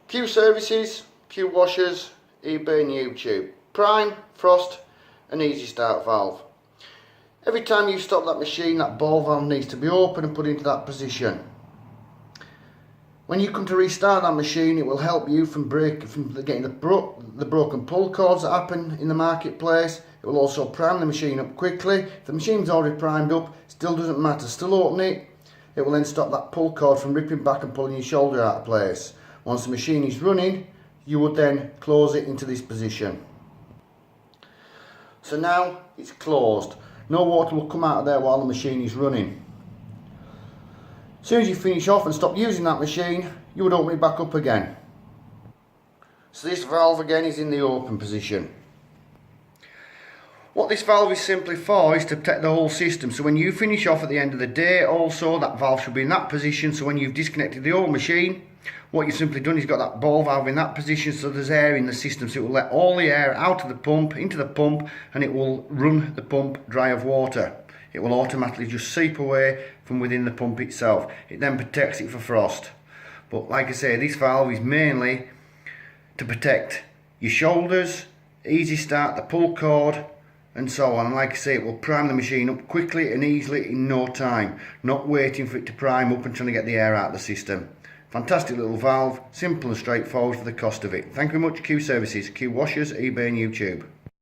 Q Services, Qwashers, eBay and YouTube. Prime, frost and easy start valve. Every time you stop that machine, that ball valve needs to be open and put into that position. When you come to restart that machine, it will help you from getting the broken pull cords that happen in the marketplace. It will also prime the machine up quickly. If the machine's already primed up, still doesn't matter, still open it. It will then stop that pull cord from ripping back and pulling your shoulder out of place. Once the machine is running, you would then close it into this position. So now it's closed. No water will come out of there while the machine is running. As soon as you finish off and stop using that machine, you would open it back up again. So this valve again is in the open position. What this valve is simply for is to protect the whole system. So when you finish off at the end of the day, also that valve should be in that position. So when you've disconnected the old machine, what you've simply done is got that ball valve in that position, so there's air in the system, so it will let all the air out of the pump into the pump, and it will run the pump dry of water. It will automatically just seep away from within the pump itself. It then protects it for frost. But like I say, this valve is mainly to protect your shoulders, easy start, the pull cord and so on. And like I say, it will prime the machine up quickly and easily in no time, not waiting for it to prime up and trying to get the air out of the system. Fantastic little valve, simple and straightforward for the cost of it. Thank you very much, Q Services, Qwashers, eBay and YouTube.